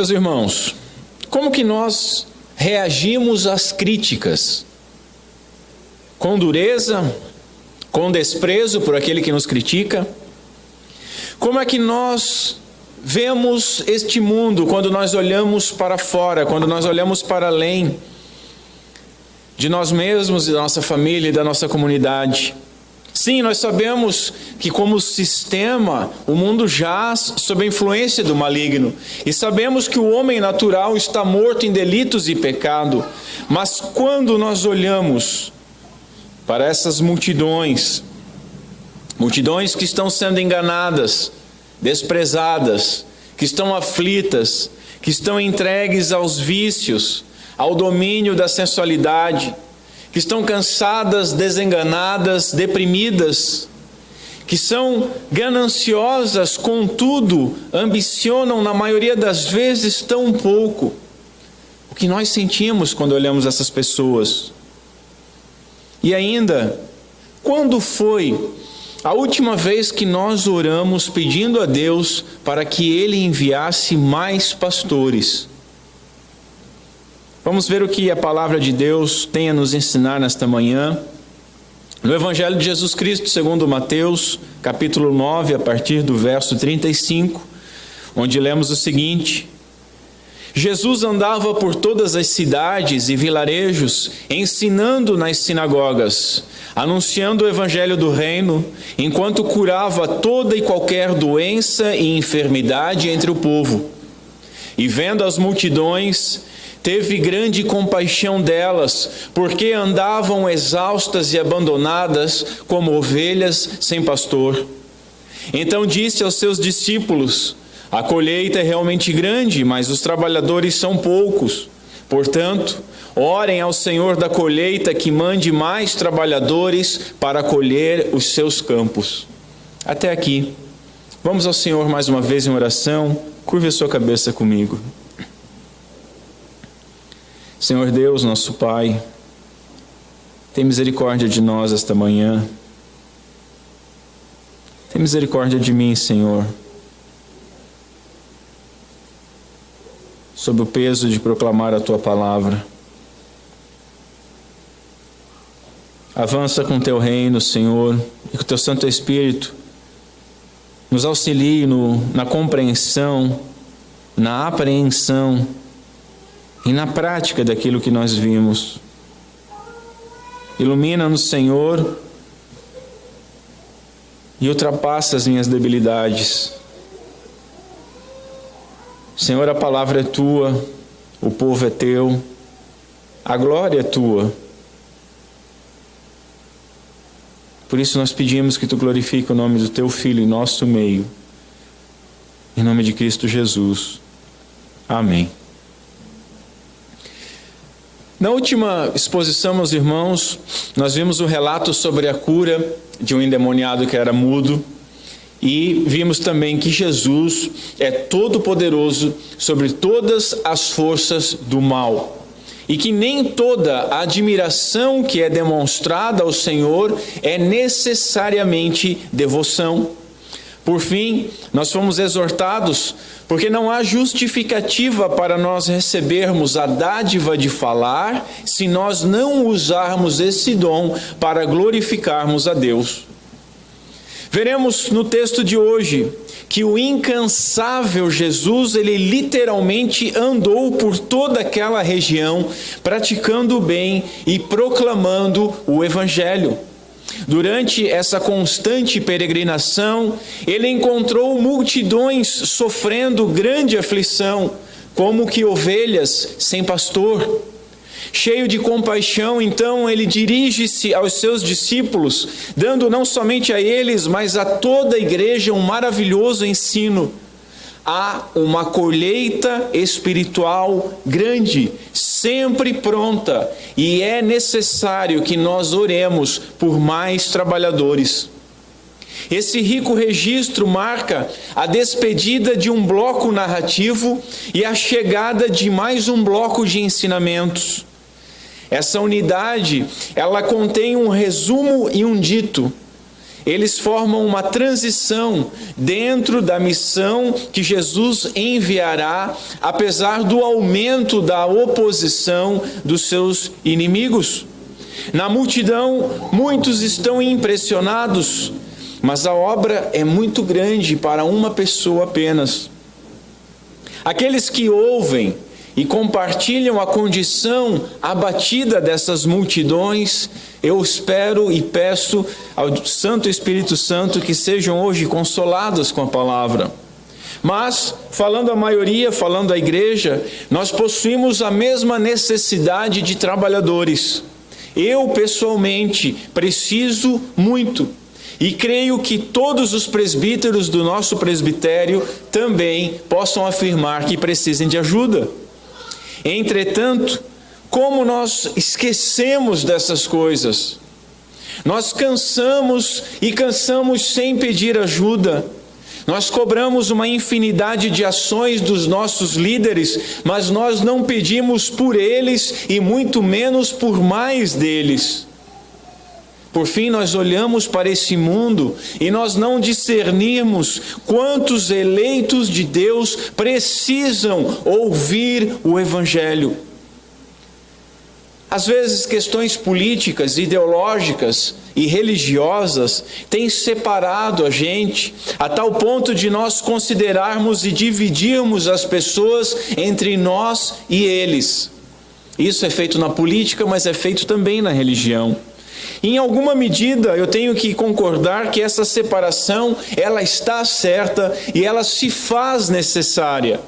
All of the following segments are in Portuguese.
Meus irmãos, como que nós reagimos às críticas? Com dureza? Com desprezo por aquele que nos critica? Como é que nós vemos este mundo quando nós olhamos para fora, quando nós olhamos para além de nós mesmos, da nossa família e da nossa comunidade? Sim, nós sabemos que como sistema, o mundo jaz sob a influência do maligno. E sabemos que o homem natural está morto em delitos e pecado. Mas quando nós olhamos para essas multidões que estão sendo enganadas, desprezadas, que estão aflitas, que estão entregues aos vícios, ao domínio da sensualidade, que estão cansadas, desenganadas, deprimidas, que são gananciosas, contudo, ambicionam na maioria das vezes tão pouco. O que nós sentimos quando olhamos essas pessoas? E ainda, quando foi a última vez que nós oramos pedindo a Deus para que Ele enviasse mais pastores? Vamos ver o que a palavra de Deus tem a nos ensinar nesta manhã. No Evangelho de Jesus Cristo, segundo Mateus, capítulo 9, a partir do verso 35, onde lemos o seguinte: Jesus andava por todas as cidades e vilarejos, ensinando nas sinagogas, anunciando o Evangelho do Reino, enquanto curava toda e qualquer doença e enfermidade entre o povo. E vendo as multidões, teve grande compaixão delas, porque andavam exaustas e abandonadas como ovelhas sem pastor. Então disse aos seus discípulos: a colheita é realmente grande, mas os trabalhadores são poucos. Portanto, orem ao Senhor da colheita que mande mais trabalhadores para colher os seus campos. Até aqui. Vamos ao Senhor mais uma vez em oração. Curve a sua cabeça comigo. Senhor Deus, nosso Pai, tem misericórdia de nós esta manhã. Tem misericórdia de mim, Senhor, sob o peso de proclamar a Tua palavra. Avança com Teu reino, Senhor, e que o Teu Santo Espírito nos auxilie na compreensão, na apreensão e na prática daquilo que nós vimos. Ilumina-nos, Senhor, e ultrapassa as minhas debilidades. Senhor, a palavra é Tua, o povo é Teu, a glória é Tua. Por isso nós pedimos que Tu glorifique o nome do Teu Filho em nosso meio. Em nome de Cristo Jesus. Amém. Na última exposição, meus irmãos, nós vimos o relato sobre a cura de um endemoniado que era mudo e vimos também que Jesus é todo-poderoso sobre todas as forças do mal e que nem toda a admiração que é demonstrada ao Senhor é necessariamente devoção. Por fim, nós fomos exortados porque não há justificativa para nós recebermos a dádiva de falar se nós não usarmos esse dom para glorificarmos a Deus. Veremos no texto de hoje que o incansável Jesus, ele literalmente andou por toda aquela região, praticando o bem e proclamando o Evangelho. Durante essa constante peregrinação, ele encontrou multidões sofrendo grande aflição, como que ovelhas sem pastor. Cheio de compaixão, então, ele dirige-se aos seus discípulos, dando não somente a eles, mas a toda a igreja um maravilhoso ensino. Há uma colheita espiritual grande, sempre pronta, e é necessário que nós oremos por mais trabalhadores. Esse rico registro marca a despedida de um bloco narrativo e a chegada de mais um bloco de ensinamentos. Essa unidade, ela contém um resumo e um dito. eles formam uma transição dentro da missão que Jesus enviará, apesar do aumento da oposição dos seus inimigos. Na multidão, muitos estão impressionados, mas a obra é muito grande para uma pessoa apenas. Aqueles que ouvem e compartilham a condição abatida dessas multidões, eu espero e peço ao Santo Espírito Santo que sejam hoje consolados com a palavra. Mas, falando a maioria, falando a igreja, nós possuímos a mesma necessidade de trabalhadores. Eu, pessoalmente, preciso muito. E creio que todos os presbíteros do nosso presbitério também possam afirmar que precisem de ajuda. Entretanto, como nós esquecemos dessas coisas? Nós cansamos sem pedir ajuda. Nós cobramos uma infinidade de ações dos nossos líderes, mas nós não pedimos por eles e muito menos por mais deles. Por fim, nós olhamos para esse mundo e nós não discernimos quantos eleitos de Deus precisam ouvir o Evangelho. Às vezes, questões políticas, ideológicas e religiosas têm separado a gente a tal ponto de nós considerarmos e dividirmos as pessoas entre nós e eles. Isso é feito na política, mas é feito também na religião. Em alguma medida, eu tenho que concordar que essa separação, ela está certa e ela se faz necessária.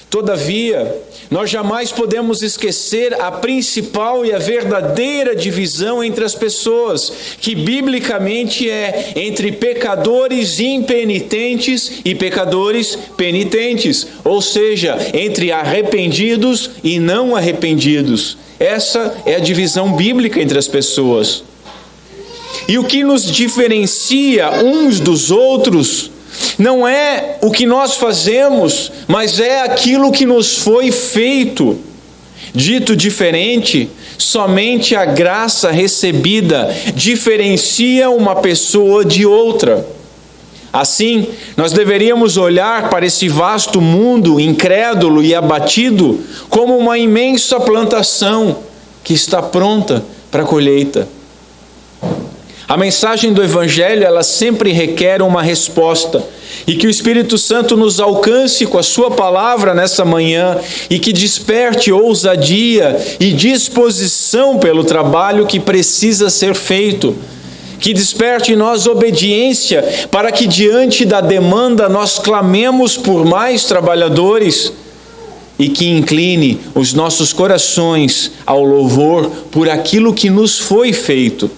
Todavia, nós jamais podemos esquecer a principal e a verdadeira divisão entre as pessoas, que biblicamente é entre pecadores impenitentes e pecadores penitentes, ou seja, entre arrependidos e não arrependidos. Essa é a divisão bíblica entre as pessoas. E o que nos diferencia uns dos outros não é o que nós fazemos, mas é aquilo que nos foi feito. Dito diferente, somente a graça recebida diferencia uma pessoa de outra. Assim, nós deveríamos olhar para esse vasto mundo incrédulo e abatido como uma imensa plantação que está pronta para a colheita. A mensagem do Evangelho, ela sempre requer uma resposta, e que o Espírito Santo nos alcance com a sua palavra nessa manhã e que desperte ousadia e disposição pelo trabalho que precisa ser feito. Que desperte em nós obediência para que diante da demanda nós clamemos por mais trabalhadores e que incline os nossos corações ao louvor por aquilo que nos foi feito.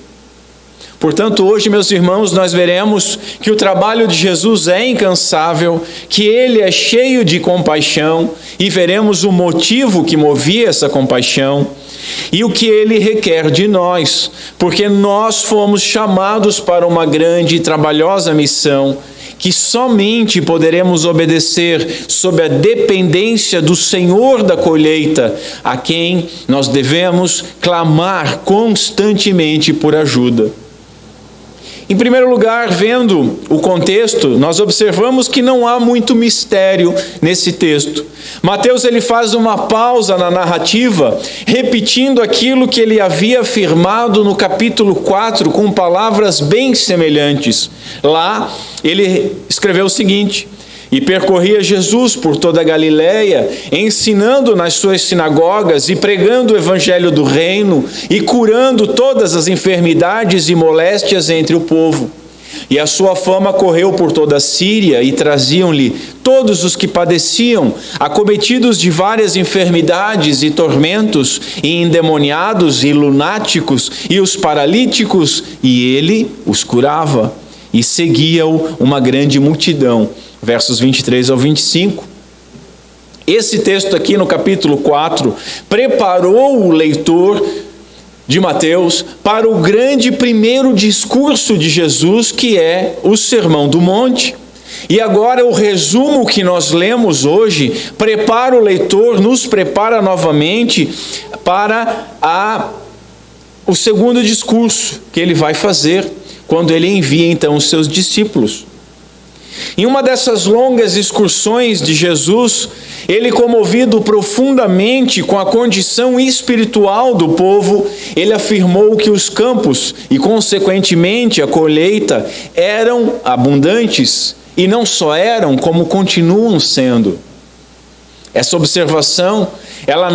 Portanto, hoje, meus irmãos, nós veremos que o trabalho de Jesus é incansável, que ele é cheio de compaixão e veremos o motivo que movia essa compaixão e o que ele requer de nós, porque nós fomos chamados para uma grande e trabalhosa missão que somente poderemos obedecer sob a dependência do Senhor da colheita, a quem nós devemos clamar constantemente por ajuda. Em primeiro lugar, vendo o contexto, nós observamos que não há muito mistério nesse texto. Mateus ele faz uma pausa na narrativa, repetindo aquilo que ele havia afirmado no capítulo 4, com palavras bem semelhantes. Lá, ele escreveu o seguinte: e percorria Jesus por toda a Galiléia, ensinando nas suas sinagogas e pregando o evangelho do reino e curando todas as enfermidades e moléstias entre o povo. E a sua fama correu por toda a Síria e traziam-lhe todos os que padeciam, acometidos de várias enfermidades e tormentos, e endemoniados e lunáticos e os paralíticos, e ele os curava. E seguia-o uma grande multidão. Versos 23 ao 25. Esse texto aqui no capítulo 4 preparou o leitor de Mateus para o grande primeiro discurso de Jesus, que é o Sermão do Monte. E agora o resumo que nós lemos hoje prepara o leitor, nos prepara novamente para o segundo discurso que ele vai fazer, quando ele envia então os seus discípulos. Em uma dessas longas excursões de Jesus, ele, comovido profundamente com a condição espiritual do povo, ele afirmou que os campos e, consequentemente, a colheita eram abundantes, e não só eram, como continuam sendo. Essa observação, ela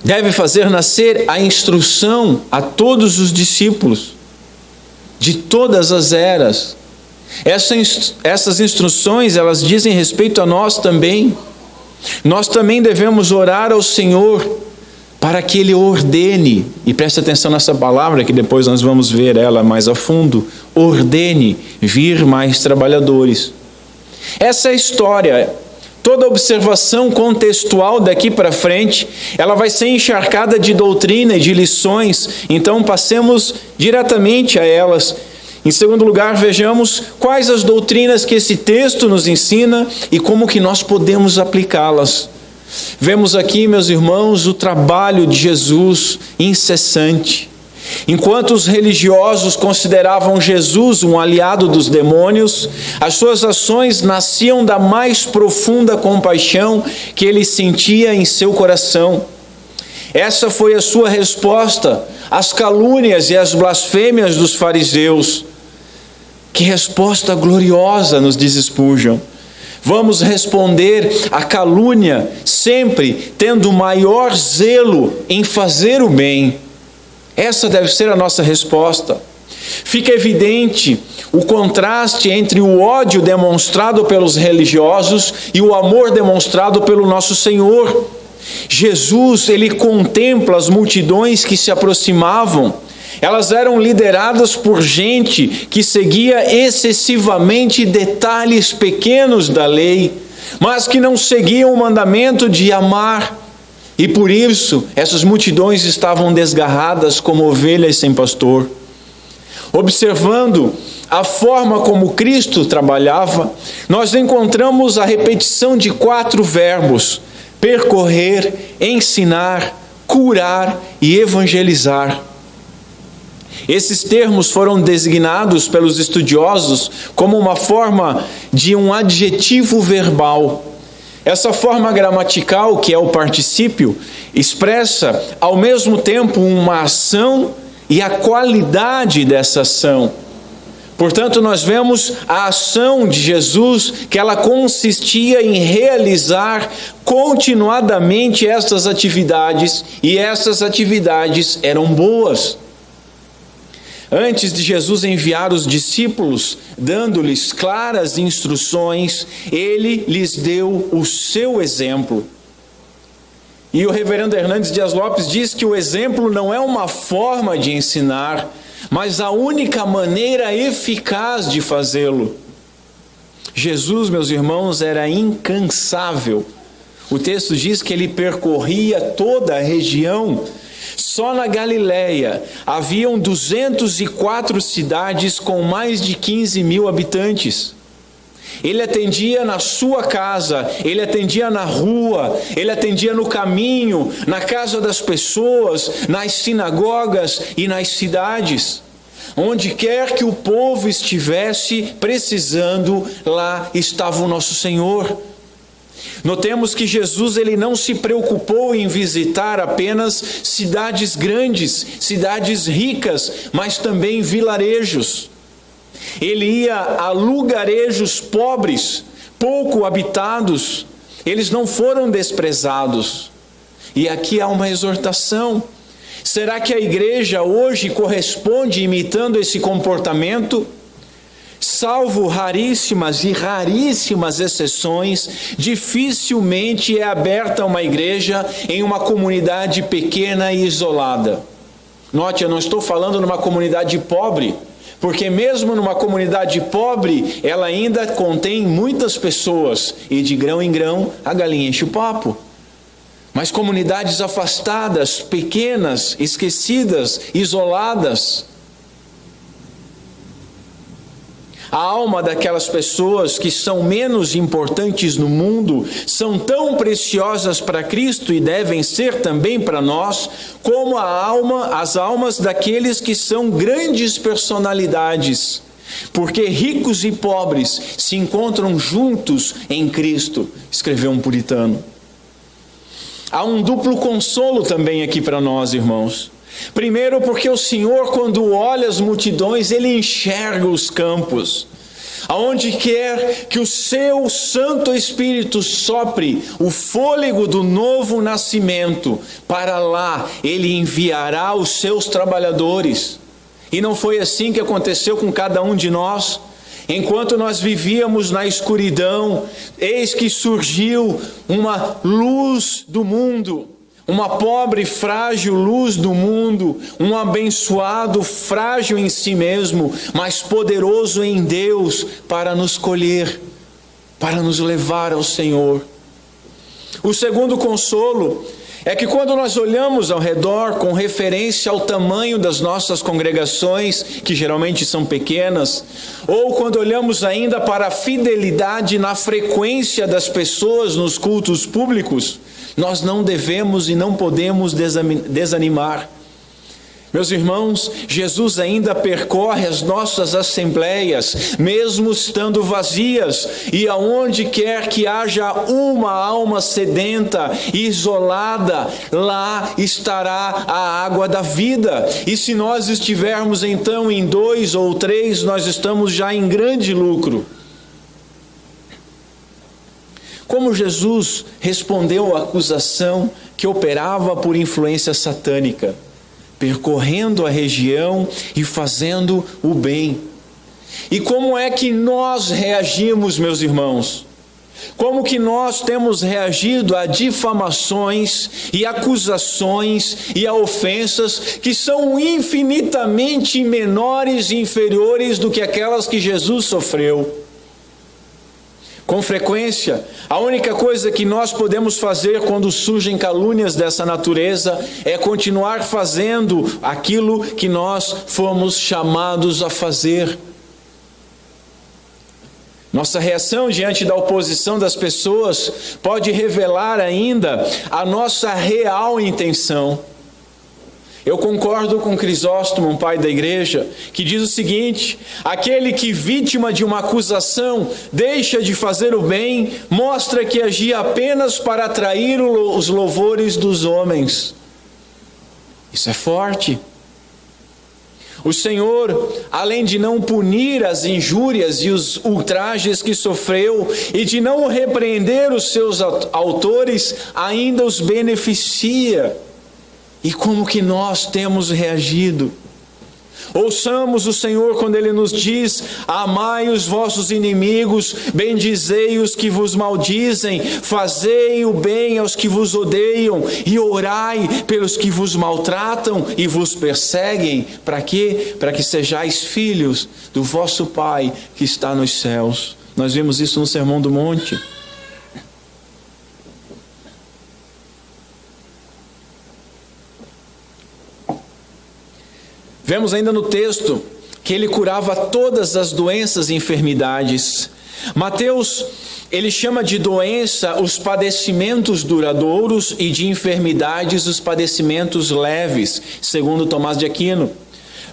deve fazer nascer a instrução a todos os discípulos, de todas as eras. Essas instruções, elas dizem respeito a nós também. Nós também devemos orar ao Senhor para que Ele ordene, e preste atenção nessa palavra que depois nós vamos ver ela mais a fundo, ordene vir mais trabalhadores. Essa é a história. Toda observação contextual daqui para frente, ela vai ser encharcada de doutrina e de lições, então passemos diretamente a elas. Em segundo lugar, vejamos quais as doutrinas que esse texto nos ensina e como que nós podemos aplicá-las. Vemos aqui, meus irmãos, o trabalho de Jesus incessante. Enquanto os religiosos consideravam Jesus um aliado dos demônios, as suas ações nasciam da mais profunda compaixão que ele sentia em seu coração. Essa foi a sua resposta às calúnias e às blasfêmias dos fariseus. Que resposta gloriosa, nos diz Spurgeon. Vamos responder à calúnia sempre tendo maior zelo em fazer o bem. Essa deve ser a nossa resposta. Fica evidente o contraste entre o ódio demonstrado pelos religiosos e o amor demonstrado pelo nosso Senhor. Jesus, ele contempla as multidões que se aproximavam. Elas eram lideradas por gente que seguia excessivamente detalhes pequenos da lei, mas que não seguiam o mandamento de amar. E por isso, essas multidões estavam desgarradas como ovelhas sem pastor. Observando a forma como Cristo trabalhava, nós encontramos a repetição de 4 verbos: percorrer, ensinar, curar e evangelizar. Esses termos foram designados pelos estudiosos como uma forma de um adjetivo verbal. Essa forma gramatical, que é o particípio, expressa ao mesmo tempo uma ação e a qualidade dessa ação. Portanto, nós vemos a ação de Jesus, que ela consistia em realizar continuadamente estas atividades, e essas atividades eram boas. Antes de Jesus enviar os discípulos, dando-lhes claras instruções, ele lhes deu o seu exemplo. E o reverendo Hernandes Dias Lopes diz que o exemplo não é uma forma de ensinar, mas a única maneira eficaz de fazê-lo. Jesus, meus irmãos, era incansável. O texto diz que ele percorria toda a região. Só na Galileia haviam 204 cidades com mais de 15.000 habitantes. Ele atendia na sua casa, ele atendia na rua, ele atendia no caminho, na casa das pessoas, nas sinagogas e nas cidades. Onde quer que o povo estivesse precisando, lá estava o nosso Senhor. Notemos que Jesus, ele não se preocupou em visitar apenas cidades grandes, cidades ricas, mas também vilarejos. Ele ia a lugarejos pobres, pouco habitados. Eles não foram desprezados. E aqui há uma exortação. Será que a igreja hoje corresponde imitando esse comportamento? Salvo raríssimas e raríssimas exceções, dificilmente é aberta uma igreja em uma comunidade pequena e isolada. Note, eu não estou falando numa comunidade pobre, porque mesmo numa comunidade pobre, ela ainda contém muitas pessoas, e de grão em grão a galinha enche o papo. Mas comunidades afastadas, pequenas, esquecidas, isoladas. A alma daquelas pessoas que são menos importantes no mundo são tão preciosas para Cristo e devem ser também para nós, como as almas daqueles que são grandes personalidades, porque ricos e pobres se encontram juntos em Cristo, escreveu um puritano. Há um duplo consolo também aqui para nós, irmãos. Primeiro, porque o Senhor, quando olha as multidões, Ele enxerga os campos. Aonde quer que o seu Santo Espírito sopre o fôlego do novo nascimento, para lá Ele enviará os seus trabalhadores. E não foi assim que aconteceu com cada um de nós. Enquanto nós vivíamos na escuridão, eis que surgiu uma luz do mundo, uma pobre, frágil luz do mundo, um abençoado, frágil em si mesmo, mas poderoso em Deus para nos colher, para nos levar ao Senhor. O segundo consolo é que quando nós olhamos ao redor com referência ao tamanho das nossas congregações, que geralmente são pequenas, ou quando olhamos ainda para a fidelidade na frequência das pessoas nos cultos públicos, nós não devemos e não podemos desanimar. Meus irmãos, Jesus ainda percorre as nossas assembleias, mesmo estando vazias, e aonde quer que haja uma alma sedenta, isolada, lá estará a água da vida. E se nós estivermos então em 2 ou 3, nós estamos já em grande lucro. Como Jesus respondeu à acusação que operava por influência satânica? Percorrendo a região e fazendo o bem. E como é que nós reagimos, meus irmãos? Como que nós temos reagido a difamações e acusações e a ofensas que são infinitamente menores e inferiores do que aquelas que Jesus sofreu? Com frequência, a única coisa que nós podemos fazer quando surgem calúnias dessa natureza é continuar fazendo aquilo que nós fomos chamados a fazer. Nossa reação diante da oposição das pessoas pode revelar ainda a nossa real intenção. Eu concordo com Crisóstomo, um pai da igreja, que diz o seguinte: aquele que, vítima de uma acusação, deixa de fazer o bem, mostra que agia apenas para atrair os louvores dos homens. Isso é forte. O Senhor, além de não punir as injúrias e os ultrajes que sofreu, e de não repreender os seus autores, ainda os beneficia. E como que nós temos reagido? Ouçamos o Senhor quando Ele nos diz: amai os vossos inimigos, bendizei os que vos maldizem, fazei o bem aos que vos odeiam, e orai pelos que vos maltratam e vos perseguem. Para quê? Para que sejais filhos do vosso Pai que está nos céus. Nós vimos isso no Sermão do Monte. Vemos ainda no texto que Ele curava todas as doenças e enfermidades. Mateus, ele chama de doença os padecimentos duradouros e de enfermidades os padecimentos leves, segundo Tomás de Aquino.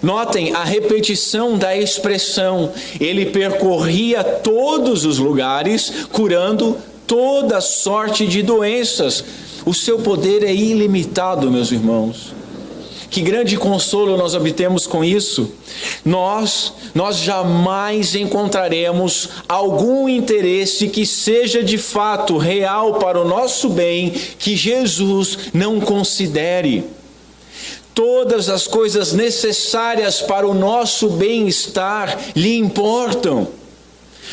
Notem a repetição da expressão: Ele percorria todos os lugares, curando toda sorte de doenças. O seu poder é ilimitado, meus irmãos. Que grande consolo nós obtemos com isso. Nós jamais encontraremos algum interesse que seja de fato real para o nosso bem que Jesus não considere. Todas as coisas necessárias para o nosso bem-estar lhe importam.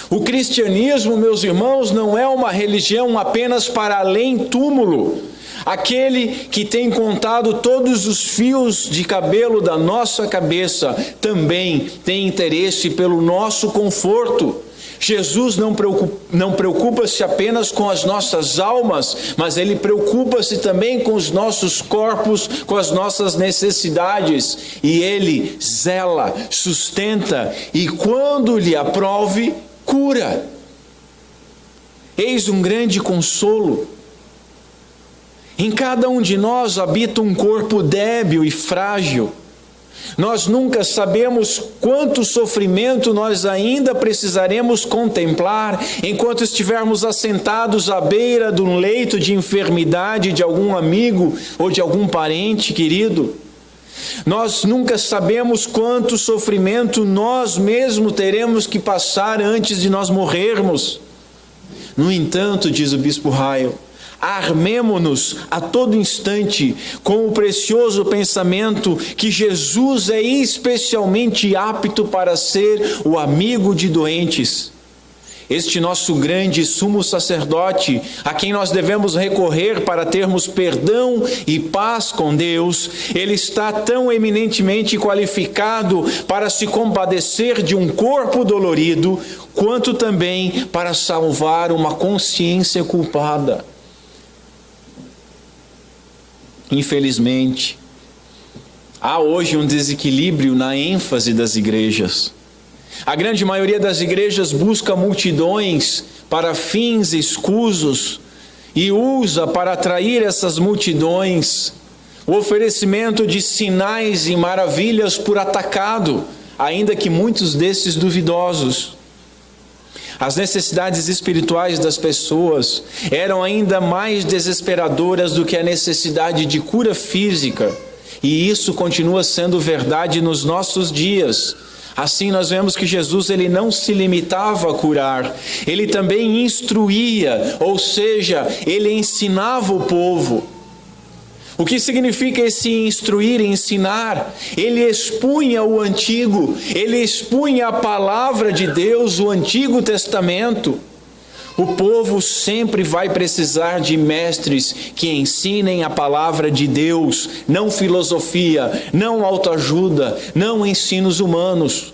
O cristianismo, meus irmãos, não é uma religião apenas para além túmulo. Aquele que tem contado todos os fios de cabelo da nossa cabeça também tem interesse pelo nosso conforto. Jesus não preocupa-se apenas com as nossas almas, mas Ele preocupa-se também com os nossos corpos, com as nossas necessidades. E Ele zela, sustenta e, quando lhe aprove, cura. Eis um grande consolo. Em cada um de nós habita um corpo débil e frágil. Nós nunca sabemos quanto sofrimento nós ainda precisaremos contemplar enquanto estivermos assentados à beira de um leito de enfermidade de algum amigo ou de algum parente querido. Nós nunca sabemos quanto sofrimento nós mesmos teremos que passar antes de nós morrermos. No entanto, diz o bispo Ryle, armemo-nos a todo instante com o precioso pensamento que Jesus é especialmente apto para ser o amigo de doentes. Este nosso grande sumo sacerdote, a quem nós devemos recorrer para termos perdão e paz com Deus, ele está tão eminentemente qualificado para se compadecer de um corpo dolorido, quanto também para salvar uma consciência culpada. Infelizmente, há hoje um desequilíbrio na ênfase das igrejas. A grande maioria das igrejas busca multidões para fins escusos e usa para atrair essas multidões o oferecimento de sinais e maravilhas por atacado, ainda que muitos desses duvidosos. As necessidades espirituais das pessoas eram ainda mais desesperadoras do que a necessidade de cura física, e isso continua sendo verdade nos nossos dias. Assim nós vemos que Jesus ele não se limitava a curar, ele também instruía, ou seja, ele ensinava o povo. O que significa esse instruir e ensinar? Ele expunha o antigo, ele expunha a palavra de Deus, o Antigo Testamento. O povo sempre vai precisar de mestres que ensinem a palavra de Deus, não filosofia, não autoajuda, não ensinos humanos.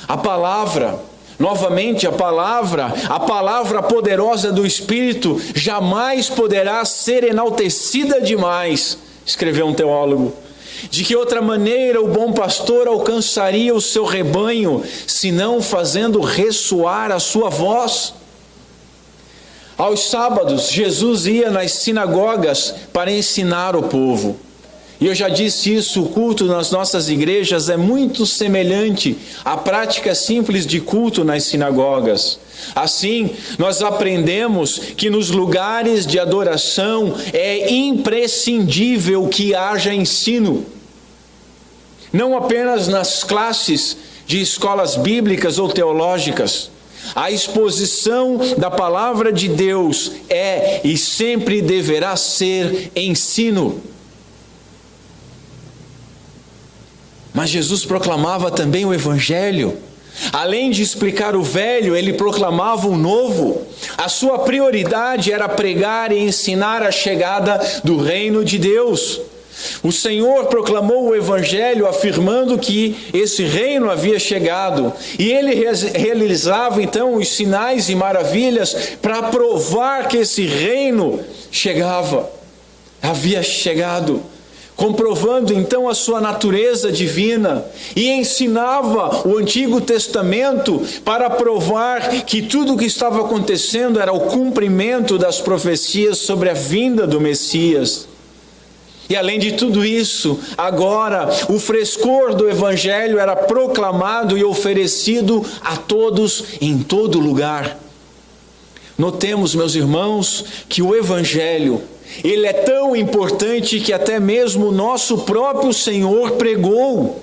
A palavra, novamente a palavra poderosa do Espírito jamais poderá ser enaltecida demais, escreveu um teólogo. De que outra maneira o bom pastor alcançaria o seu rebanho, senão fazendo ressoar a sua voz? Aos sábados, Jesus ia nas sinagogas para ensinar o povo. E eu já disse isso, o culto nas nossas igrejas é muito semelhante à prática simples de culto nas sinagogas. Assim, nós aprendemos que nos lugares de adoração é imprescindível que haja ensino. Não apenas nas classes de escolas bíblicas ou teológicas. A exposição da palavra de Deus é e sempre deverá ser ensino. Mas Jesus proclamava também o Evangelho. Além de explicar o velho, ele proclamava o novo. A sua prioridade era pregar e ensinar a chegada do reino de Deus. O Senhor proclamou o Evangelho afirmando que esse reino havia chegado. E ele realizava então os sinais e maravilhas para provar que esse reino havia chegado. Comprovando então a sua natureza divina, e ensinava o Antigo Testamento para provar que tudo o que estava acontecendo era o cumprimento das profecias sobre a vinda do Messias. E além de tudo isso, agora o frescor do Evangelho era proclamado e oferecido a todos em todo lugar. Notemos, meus irmãos, que o Evangelho ele é tão importante que até mesmo o nosso próprio Senhor pregou.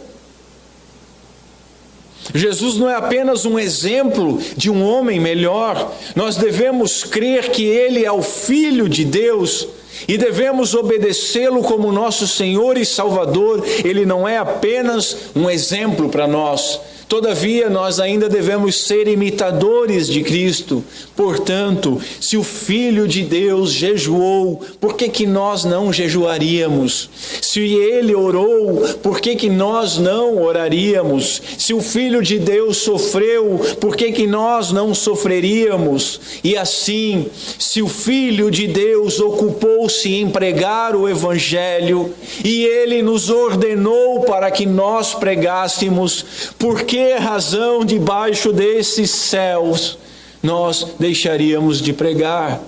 Jesus não é apenas um exemplo de um homem melhor, nós devemos crer que Ele é o Filho de Deus e devemos obedecê-lo como nosso Senhor e Salvador. Ele não é apenas um exemplo para nós, Todavia, nós ainda devemos ser imitadores de Cristo. Portanto, se o Filho de Deus jejuou, por que nós não jejuaríamos? Se ele orou, por que nós não oraríamos? Se o Filho de Deus sofreu, por que nós não sofreríamos? E assim, se o Filho de Deus ocupou-se em pregar o Evangelho, e ele nos ordenou para que nós pregássemos, por que razão debaixo desses céus nós deixaríamos de pregar?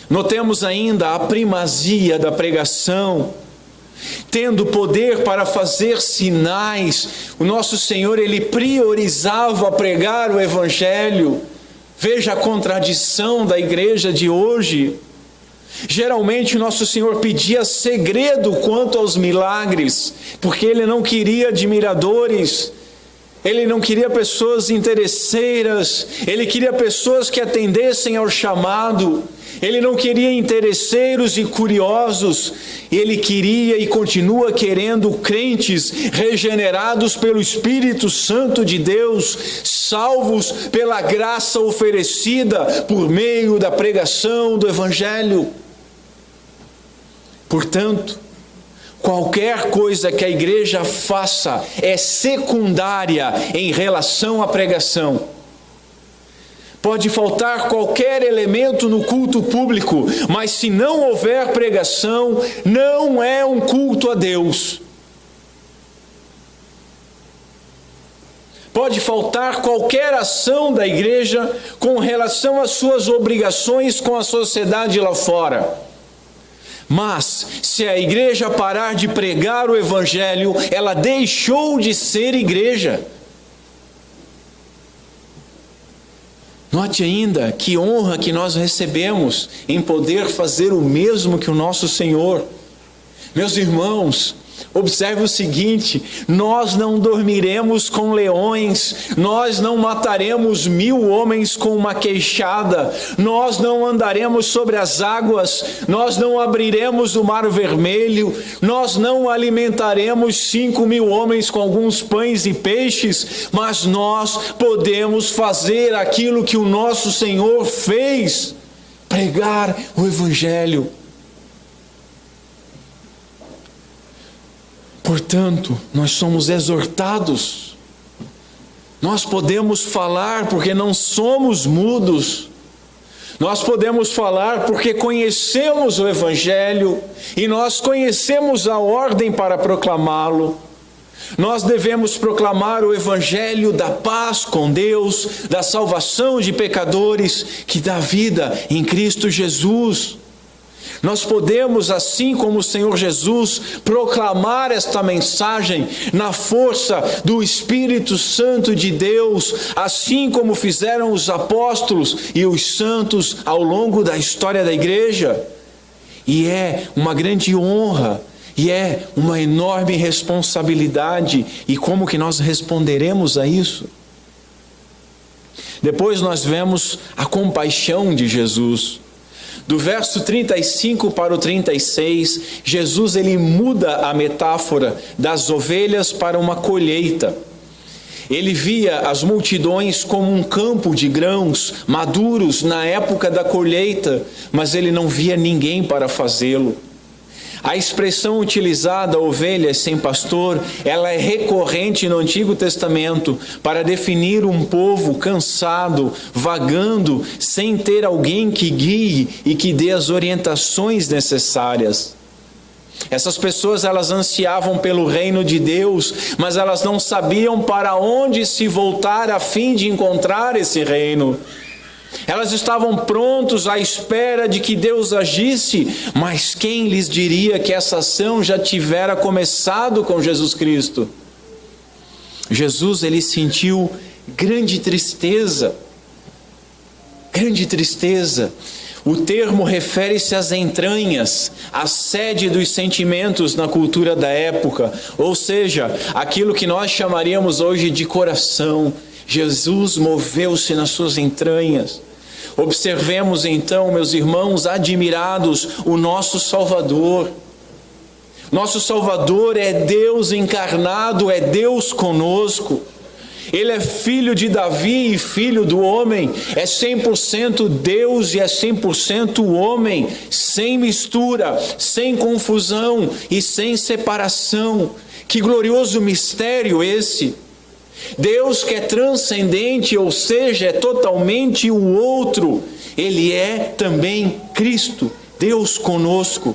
Notemos ainda a primazia da pregação. Tendo poder para fazer sinais, o nosso Senhor, ele priorizava pregar o Evangelho. Veja a contradição da igreja de hoje. Geralmente o nosso Senhor pedia segredo quanto aos milagres, porque ele não queria admiradores, ele não queria pessoas interesseiras, ele queria pessoas que atendessem ao chamado, ele não queria interesseiros e curiosos, ele queria e continua querendo crentes regenerados pelo Espírito Santo de Deus, salvos pela graça oferecida por meio da pregação do Evangelho. Portanto, qualquer coisa que a igreja faça é secundária em relação à pregação. Pode faltar qualquer elemento no culto público, mas se não houver pregação, não é um culto a Deus. Pode faltar qualquer ação da igreja com relação às suas obrigações com a sociedade lá fora. Mas, se a igreja parar de pregar o Evangelho, ela deixou de ser igreja. Note ainda que honra que nós recebemos em poder fazer o mesmo que o nosso Senhor. Meus irmãos, observe o seguinte: nós não dormiremos com leões, nós não mataremos 1000 homens com uma queixada, nós não andaremos sobre as águas, nós não abriremos o mar vermelho, nós não alimentaremos 5.000 homens com alguns pães e peixes, mas nós podemos fazer aquilo que o nosso Senhor fez: pregar o Evangelho. Portanto, nós somos exortados. Nós podemos falar porque não somos mudos. Nós podemos falar porque conhecemos o Evangelho e nós conhecemos a ordem para proclamá-lo. Nós devemos proclamar o Evangelho da paz com Deus, da salvação de pecadores, que dá vida em Cristo Jesus. Nós podemos, assim como o Senhor Jesus, proclamar esta mensagem na força do Espírito Santo de Deus, assim como fizeram os apóstolos e os santos ao longo da história da igreja. E é uma grande honra, e é uma enorme responsabilidade. E como que nós responderemos a isso? Depois nós vemos a compaixão de Jesus. Do verso 35 para o 36, Jesus ele muda a metáfora das ovelhas para uma colheita. Ele via as multidões como um campo de grãos maduros na época da colheita, mas ele não via ninguém para fazê-lo. A expressão utilizada, ovelhas sem pastor, ela é recorrente no Antigo Testamento para definir um povo cansado, vagando, sem ter alguém que guie e que dê as orientações necessárias. Essas pessoas, elas ansiavam pelo reino de Deus, mas elas não sabiam para onde se voltar a fim de encontrar esse reino. Elas estavam prontos à espera de que Deus agisse, mas quem lhes diria que essa ação já tivera começado com Jesus Cristo? Jesus, ele sentiu grande tristeza. Grande tristeza. O termo refere-se às entranhas, à sede dos sentimentos na cultura da época, ou seja, aquilo que nós chamaríamos hoje de coração. Jesus moveu-se nas suas entranhas. Observemos então, meus irmãos admirados, o nosso Salvador. Nosso Salvador é Deus encarnado, é Deus conosco. Ele é filho de Davi e filho do homem, é 100% Deus e é 100% homem, sem mistura, sem confusão e sem separação. Que glorioso mistério esse! Deus que é transcendente, ou seja, é totalmente o outro, Ele é também Cristo, Deus conosco,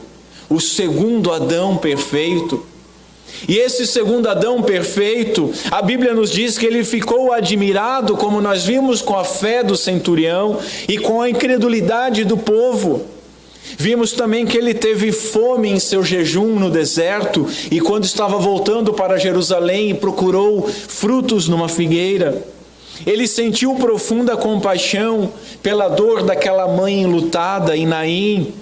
o segundo Adão perfeito. E esse segundo Adão perfeito, a Bíblia nos diz que ele ficou admirado, como nós vimos com a fé do centurião e com a incredulidade do povo. Vimos também que ele teve fome em seu jejum no deserto e quando estava voltando para Jerusalém procurou frutos numa figueira. Ele sentiu profunda compaixão pela dor daquela mãe enlutada em Naim.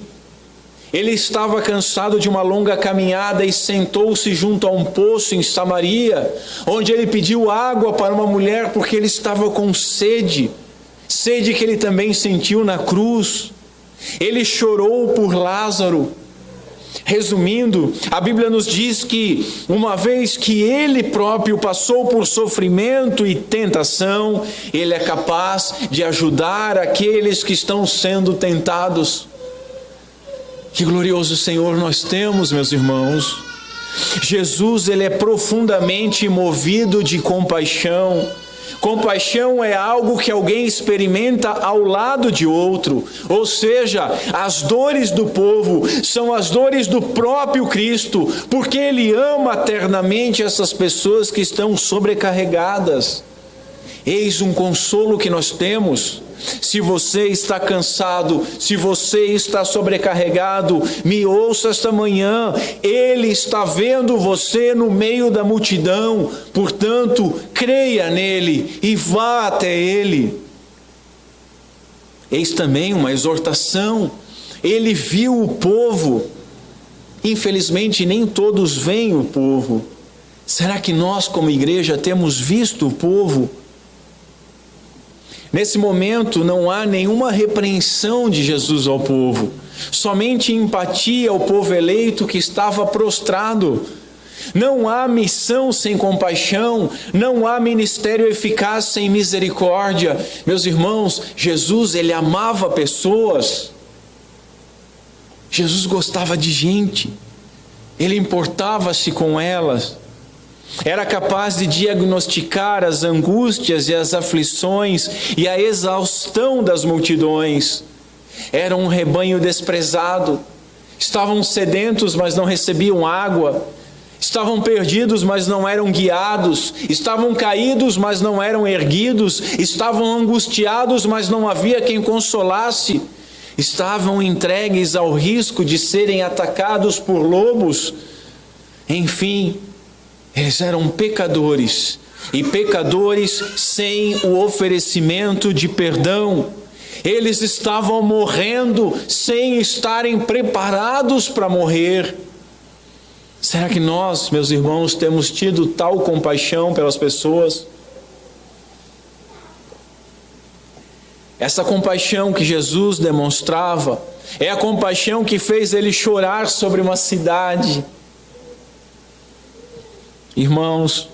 Ele estava cansado de uma longa caminhada e sentou-se junto a um poço em Samaria, onde ele pediu água para uma mulher porque ele estava com sede, sede que ele também sentiu na cruz. Ele chorou por Lázaro. Resumindo, a Bíblia nos diz que uma vez que ele próprio passou por sofrimento e tentação, ele é capaz de ajudar aqueles que estão sendo tentados. Que glorioso Senhor nós temos, meus irmãos. Jesus, ele é profundamente movido de compaixão. Compaixão é algo que alguém experimenta ao lado de outro, ou seja, as dores do povo são as dores do próprio Cristo, porque Ele ama eternamente essas pessoas que estão sobrecarregadas. Eis um consolo que nós temos. Se você está cansado, se você está sobrecarregado, me ouça esta manhã, Ele está vendo você no meio da multidão, portanto, creia nele e vá até Ele. Eis também uma exortação, Ele viu o povo, infelizmente nem todos veem o povo. Será que nós como igreja temos visto o povo? Nesse momento não há nenhuma repreensão de Jesus ao povo, somente empatia ao povo eleito que estava prostrado. Não há missão sem compaixão, não há ministério eficaz sem misericórdia. Meus irmãos, Jesus, ele amava pessoas. Jesus gostava de gente, ele importava-se com elas. Era capaz de diagnosticar as angústias e as aflições e a exaustão das multidões. Era um rebanho desprezado. Estavam sedentos, mas não recebiam água. Estavam perdidos, mas não eram guiados. Estavam caídos, mas não eram erguidos. Estavam angustiados, mas não havia quem consolasse. Estavam entregues ao risco de serem atacados por lobos. Enfim, eles eram pecadores, e pecadores sem o oferecimento de perdão. Eles estavam morrendo sem estarem preparados para morrer. Será que nós, meus irmãos, temos tido tal compaixão pelas pessoas? Essa compaixão que Jesus demonstrava é a compaixão que fez ele chorar sobre uma cidade. Irmãos,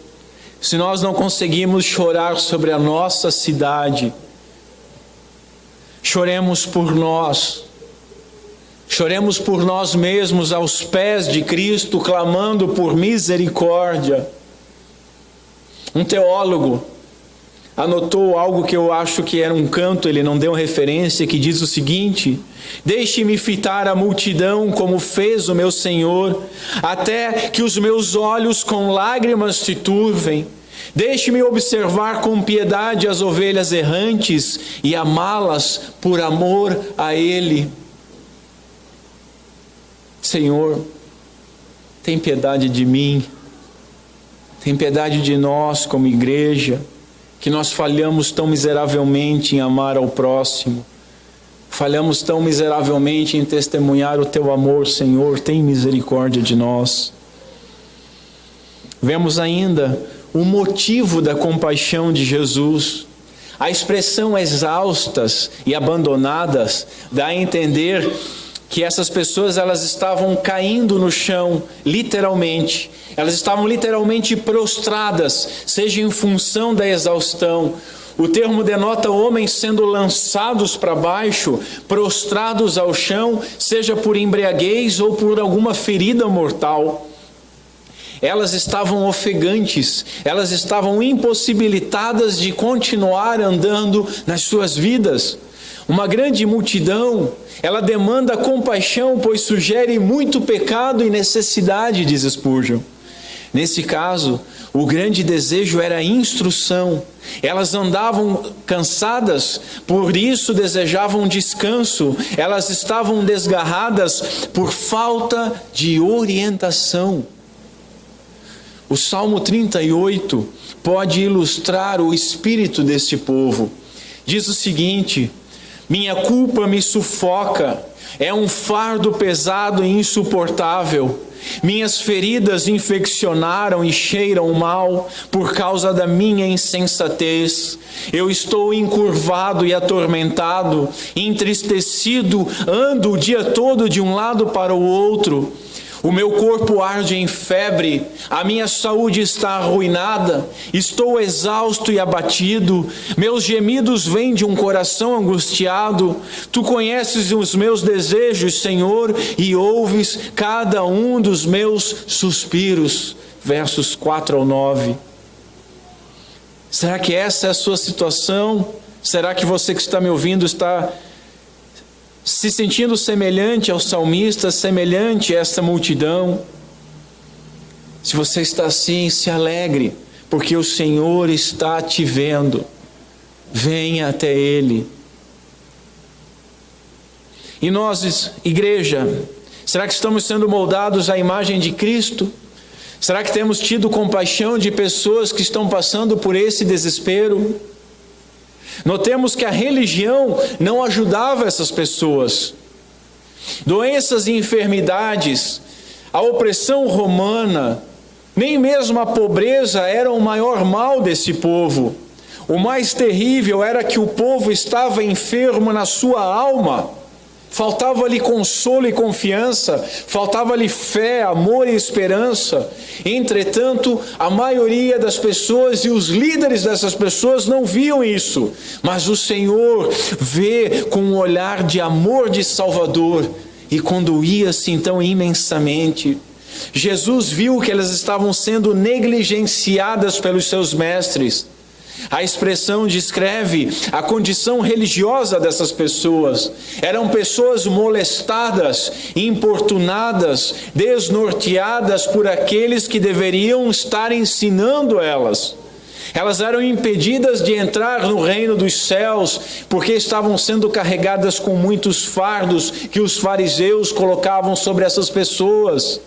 se nós não conseguimos chorar sobre a nossa cidade, choremos por nós. Choremos por nós mesmos aos pés de Cristo, clamando por misericórdia. Um teólogo anotou algo que eu acho que era um canto, ele não deu referência, que diz o seguinte: deixe-me fitar a multidão como fez o meu Senhor, até que os meus olhos com lágrimas se turvem. Deixe-me observar com piedade as ovelhas errantes e amá-las por amor a Ele. Senhor, tem piedade de mim, tem piedade de nós como igreja, que nós falhamos tão miseravelmente em amar ao próximo, falhamos tão miseravelmente em testemunhar o Teu amor. Senhor, tem misericórdia de nós. Vemos ainda o motivo da compaixão de Jesus. A expressão exaustas e abandonadas dá a entender que essas pessoas elas estavam caindo no chão, literalmente. Elas estavam literalmente prostradas, seja em função da exaustão. O termo denota homens sendo lançados para baixo, prostrados ao chão, seja por embriaguez ou por alguma ferida mortal. Elas estavam ofegantes, elas estavam impossibilitadas de continuar andando nas suas vidas. Uma grande multidão, ela demanda compaixão, pois sugere muito pecado e necessidade, diz Spurgeon. Nesse caso, o grande desejo era a instrução. Elas andavam cansadas, por isso desejavam descanso. Elas estavam desgarradas por falta de orientação. O Salmo 38 pode ilustrar o espírito deste povo. Diz o seguinte: minha culpa me sufoca, é um fardo pesado e insuportável. Minhas feridas infeccionaram e cheiram mal por causa da minha insensatez. Eu estou encurvado e atormentado, entristecido, ando o dia todo de um lado para o outro. O meu corpo arde em febre, a minha saúde está arruinada, estou exausto e abatido, meus gemidos vêm de um coração angustiado. Tu conheces os meus desejos, Senhor, e ouves cada um dos meus suspiros. Versos 4 ao 9. Será que essa é a sua situação? Será que você que está me ouvindo está se sentindo semelhante ao salmista, semelhante a esta multidão? Se você está assim, se alegre, porque o Senhor está te vendo. Venha até Ele. E nós, igreja, será que estamos sendo moldados à imagem de Cristo? Será que temos tido compaixão de pessoas que estão passando por esse desespero? Notemos que a religião não ajudava essas pessoas. Doenças e enfermidades, a opressão romana, nem mesmo a pobreza era o maior mal desse povo. O mais terrível era que o povo estava enfermo na sua alma. Faltava-lhe consolo e confiança, faltava-lhe fé, amor e esperança. Entretanto, a maioria das pessoas e os líderes dessas pessoas não viam isso. Mas o Senhor vê com um olhar de amor de Salvador e conduía-se então imensamente. Jesus viu que elas estavam sendo negligenciadas pelos seus mestres. A expressão descreve a condição religiosa dessas pessoas. Eram pessoas molestadas, importunadas, desnorteadas por aqueles que deveriam estar ensinando elas. Elas eram impedidas de entrar no reino dos céus, porque estavam sendo carregadas com muitos fardos que os fariseus colocavam sobre essas pessoas.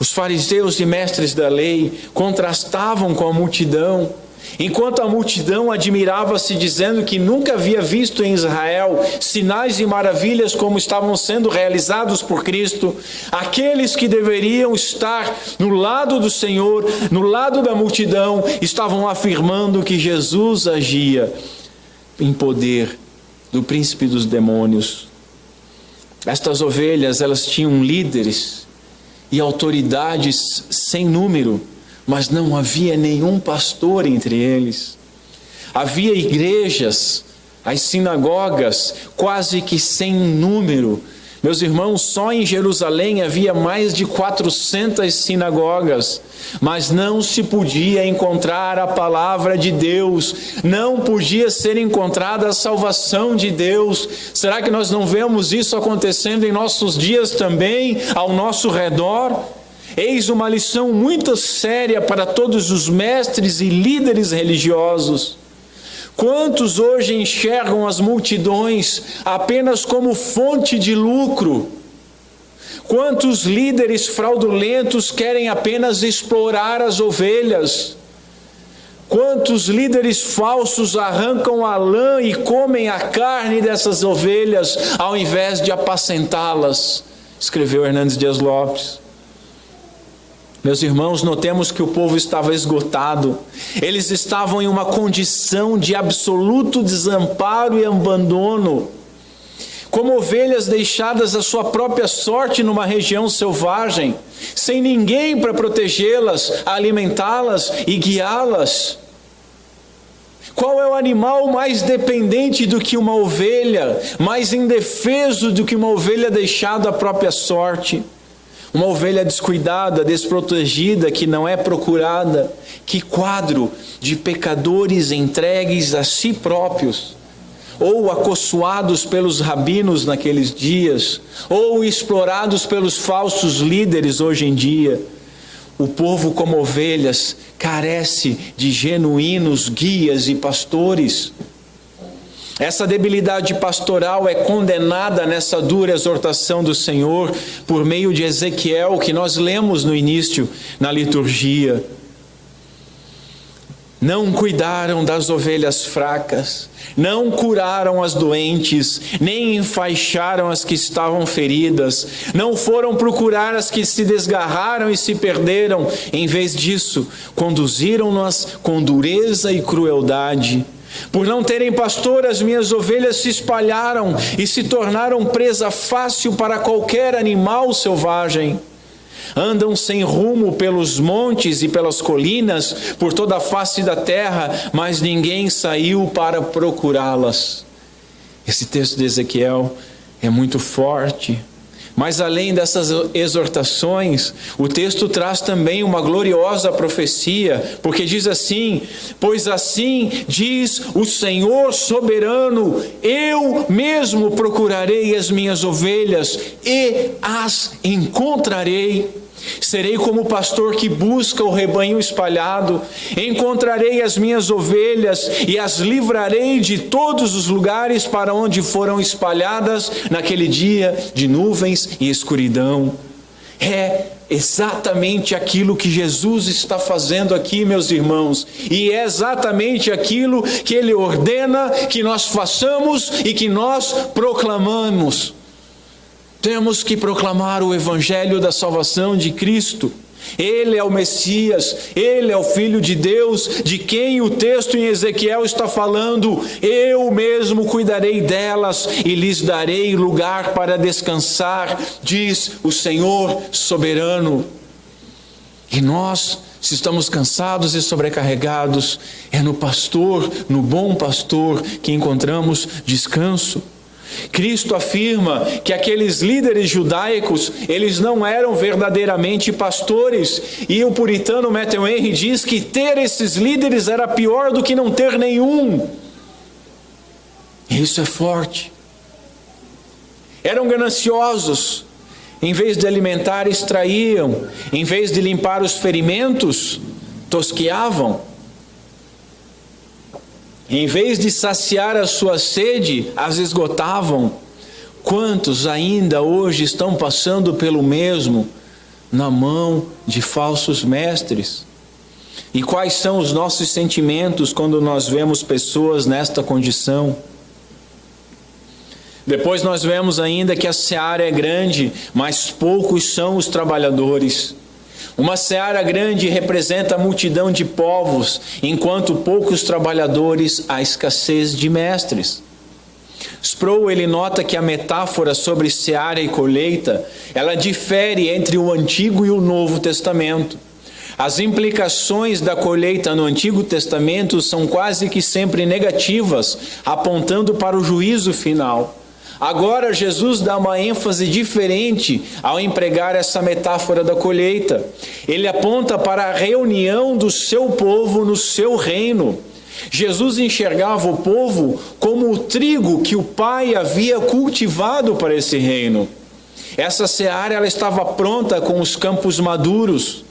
Os fariseus e mestres da lei contrastavam com a multidão, enquanto a multidão admirava-se dizendo que nunca havia visto em Israel sinais e maravilhas como estavam sendo realizados por Cristo. Aqueles que deveriam estar no lado do Senhor, no lado da multidão, estavam afirmando que Jesus agia em poder do príncipe dos demônios. Estas ovelhas, elas tinham líderes e autoridades sem número, mas não havia nenhum pastor entre eles. Havia igrejas, as sinagogas, quase que sem número. Meus irmãos, só em Jerusalém havia mais de 400 sinagogas, mas não se podia encontrar a palavra de Deus, não podia ser encontrada a salvação de Deus. Será que nós não vemos isso acontecendo em nossos dias também, ao nosso redor? Eis uma lição muito séria para todos os mestres e líderes religiosos. Quantos hoje enxergam as multidões apenas como fonte de lucro? Quantos líderes fraudulentos querem apenas explorar as ovelhas? Quantos líderes falsos arrancam a lã e comem a carne dessas ovelhas ao invés de apacentá-las? Escreveu Hernandes Dias Lopes. Meus irmãos, notemos que o povo estava esgotado. Eles estavam em uma condição de absoluto desamparo e abandono. como ovelhas deixadas à sua própria sorte numa região selvagem, sem ninguém para protegê-las, alimentá-las e guiá-las. Qual é o animal mais dependente do que uma ovelha, mais indefeso do que uma ovelha deixada à própria sorte? Uma ovelha descuidada, desprotegida, que não é procurada. Que quadro de pecadores entregues a si próprios, ou acossoados pelos rabinos naqueles dias, ou explorados pelos falsos líderes hoje em dia. O povo, como ovelhas, carece de genuínos guias e pastores. Essa debilidade pastoral é condenada nessa dura exortação do Senhor por meio de Ezequiel, que nós lemos no início na liturgia. Não cuidaram das ovelhas fracas, não curaram as doentes, nem enfaixaram as que estavam feridas, não foram procurar as que se desgarraram e se perderam. Em vez disso, conduziram-nas com dureza e crueldade. Por não terem pastor, as minhas ovelhas se espalharam e se tornaram presa fácil para qualquer animal selvagem. Andam sem rumo pelos montes e pelas colinas, por toda a face da terra, mas ninguém saiu para procurá-las. Esse texto de Ezequiel é muito forte. Mas além dessas exortações, o texto traz também uma gloriosa profecia, porque diz assim: pois assim diz o Senhor soberano, eu mesmo procurarei as minhas ovelhas e as encontrarei. Serei como o pastor que busca o rebanho espalhado, encontrarei as minhas ovelhas e as livrarei de todos os lugares para onde foram espalhadas naquele dia de nuvens e escuridão. É exatamente aquilo que Jesus está fazendo aqui, meus irmãos, e é exatamente aquilo que Ele ordena que nós façamos e que nós proclamamos. Temos que proclamar o evangelho da salvação de Cristo. Ele é o Messias, Ele é o Filho de Deus, de quem o texto em Ezequiel está falando. Eu mesmo cuidarei delas e lhes darei lugar para descansar, diz o Senhor soberano. E nós, se estamos cansados e sobrecarregados, é no pastor, no bom pastor, que encontramos descanso. Cristo afirma que aqueles líderes judaicos, eles não eram verdadeiramente pastores, e o puritano Matthew Henry diz que ter esses líderes era pior do que não ter nenhum. Isso é forte. Eram gananciosos, em vez de alimentar, extraíam, em vez de limpar os ferimentos, tosqueavam. Em vez de saciar a sua sede, as esgotavam. Quantos ainda hoje estão passando pelo mesmo na mão de falsos mestres? E quais são os nossos sentimentos quando nós vemos pessoas nesta condição? Depois nós vemos ainda que a seara é grande, mas poucos são os trabalhadores. Uma seara grande representa a multidão de povos, enquanto poucos trabalhadores, a escassez de mestres. Sproul, ele nota que a metáfora sobre seara e colheita, ela difere entre o Antigo e o Novo Testamento. As implicações da colheita no Antigo Testamento são quase que sempre negativas, apontando para o juízo final. Agora Jesus dá uma ênfase diferente ao empregar essa metáfora da colheita. Ele aponta para a reunião do seu povo no seu reino. Jesus enxergava o povo como o trigo que o Pai havia cultivado para esse reino. Essa seara, ela estava pronta com os campos maduros.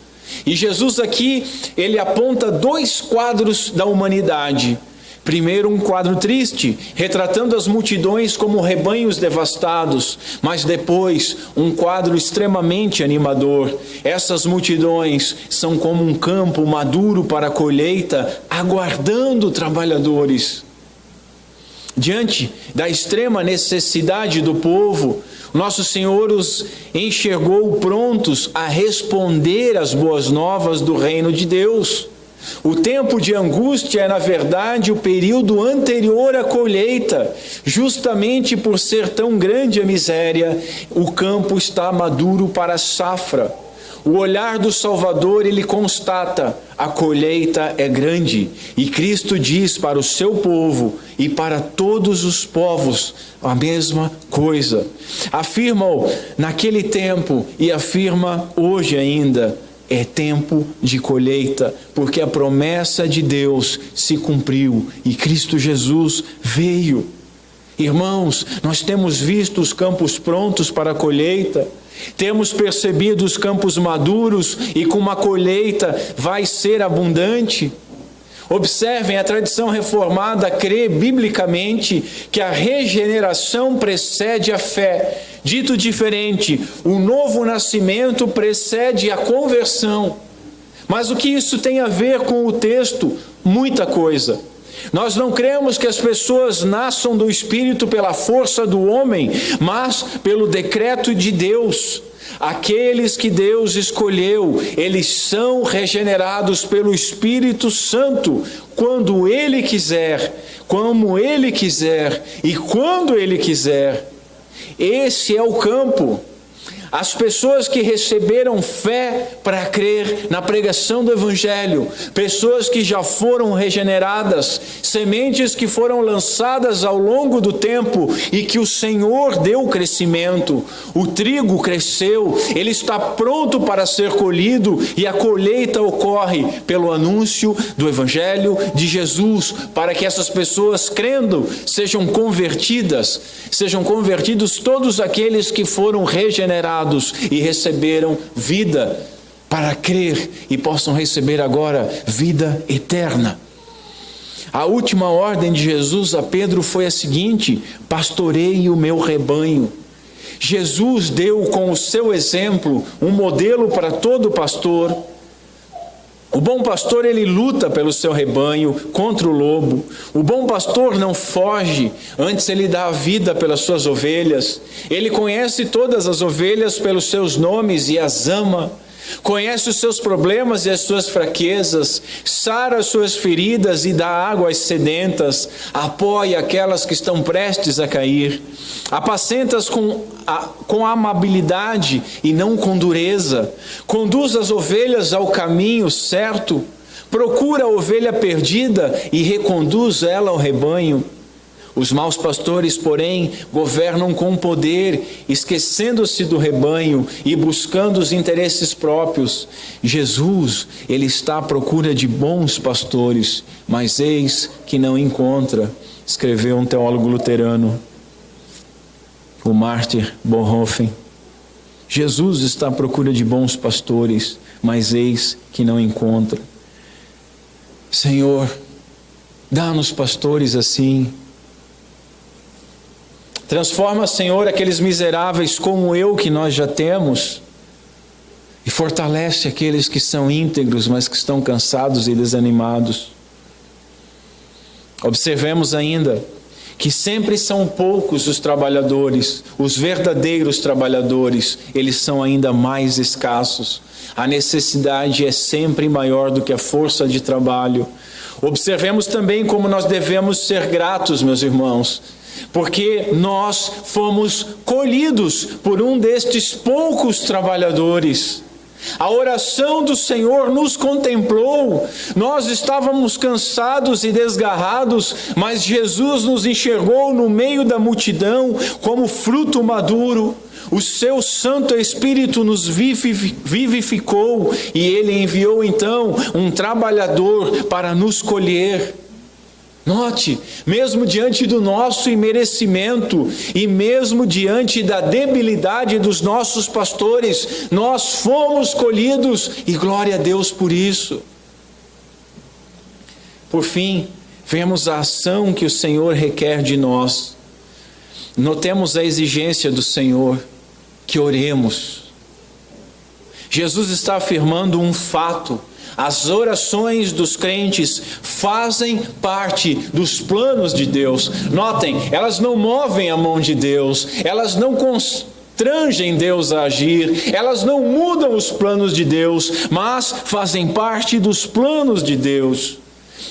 E Jesus aqui, ele aponta dois quadros da humanidade. Primeiro, um quadro triste, retratando as multidões como rebanhos devastados, mas depois, um quadro extremamente animador. Essas multidões são como um campo maduro para a colheita, aguardando trabalhadores. Diante da extrema necessidade do povo, nosso Senhor os enxergou prontos a responder às boas novas do reino de Deus. O tempo de angústia é, na verdade, o período anterior à colheita. Justamente por ser tão grande a miséria, o campo está maduro para a safra. O olhar do Salvador, ele constata: a colheita é grande. E Cristo diz para o seu povo e para todos os povos a mesma coisa. Afirma-o naquele tempo e afirma hoje ainda: é tempo de colheita, porque a promessa de Deus se cumpriu e Cristo Jesus veio. Irmãos, nós temos visto os campos prontos para a colheita, temos percebido os campos maduros e com uma colheita vai ser abundante. Observem, a tradição reformada crê biblicamente que a regeneração precede a fé. Dito diferente, o novo nascimento precede a conversão. Mas o que isso tem a ver com o texto? Muita coisa. Nós não cremos que as pessoas nasçam do Espírito pela força do homem, mas pelo decreto de Deus. Aqueles que Deus escolheu, eles são regenerados pelo Espírito Santo, quando Ele quiser, como Ele quiser e quando Ele quiser. Esse é o campo. As pessoas que receberam fé para crer na pregação do Evangelho, pessoas que já foram regeneradas, sementes que foram lançadas ao longo do tempo e que o Senhor deu crescimento. O trigo cresceu, ele está pronto para ser colhido e a colheita ocorre pelo anúncio do Evangelho de Jesus, para que essas pessoas, crendo, sejam convertidos todos aqueles que foram regenerados e receberam vida para crer e possam receber agora vida eterna. A última ordem de Jesus a Pedro foi a seguinte: pastoreie o meu rebanho. Jesus deu com o seu exemplo um modelo para todo pastor. O bom pastor, ele luta pelo seu rebanho contra o lobo. O bom pastor não foge, antes ele dá a vida pelas suas ovelhas. Ele conhece todas as ovelhas pelos seus nomes e as ama. Conhece os seus problemas e as suas fraquezas, sara as suas feridas e dá água às sedentas, apoia aquelas que estão prestes a cair, apacenta-as com amabilidade e não com dureza, conduz as ovelhas ao caminho certo, procura a ovelha perdida e reconduz ela ao rebanho. Os maus pastores, porém, governam com poder, esquecendo-se do rebanho e buscando os interesses próprios. Jesus, ele está à procura de bons pastores, mas eis que não encontra, escreveu um teólogo luterano, o mártir Bonhoeffer. Jesus está à procura de bons pastores, mas eis que não encontra. Senhor, dá-nos pastores assim. Transforma, Senhor, aqueles miseráveis como eu que nós já temos e fortalece aqueles que são íntegros, mas que estão cansados e desanimados. Observemos ainda que sempre são poucos os trabalhadores, os verdadeiros trabalhadores, eles são ainda mais escassos. A necessidade é sempre maior do que a força de trabalho. Observemos também como nós devemos ser gratos, meus irmãos, porque nós fomos colhidos por um destes poucos trabalhadores. A oração do Senhor nos contemplou. Nós estávamos cansados e desgarrados, mas Jesus nos enxergou no meio da multidão como fruto maduro. O seu Santo Espírito nos vivificou e Ele enviou então um trabalhador para nos colher. Note, mesmo diante do nosso imerecimento e mesmo diante da debilidade dos nossos pastores, nós fomos colhidos e glória a Deus por isso. Por fim, vemos a ação que o Senhor requer de nós. Notemos a exigência do Senhor, que oremos. Jesus está afirmando um fato. As orações dos crentes fazem parte dos planos de Deus. Notem, elas não movem a mão de Deus, elas não constrangem Deus a agir, elas não mudam os planos de Deus, mas fazem parte dos planos de Deus.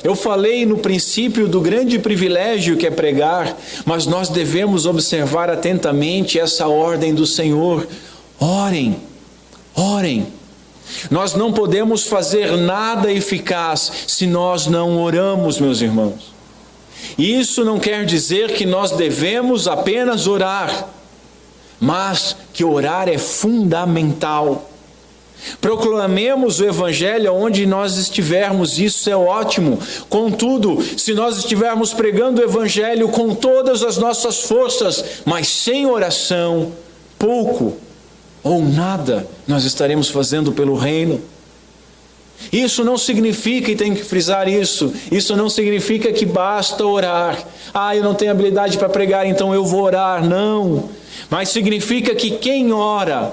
Eu falei no princípio do grande privilégio que é pregar, mas nós devemos observar atentamente essa ordem do Senhor. Orem, orem. Nós não podemos fazer nada eficaz se nós não oramos, meus irmãos. E isso não quer dizer que nós devemos apenas orar, mas que orar é fundamental. Proclamemos o Evangelho onde nós estivermos, isso é ótimo. Contudo, se nós estivermos pregando o Evangelho com todas as nossas forças, mas sem oração, pouco ou nada nós estaremos fazendo pelo reino. Isso não significa, e tem que frisar isso não significa que basta orar. Eu não tenho habilidade para pregar, então eu vou orar. Não, mas significa que quem ora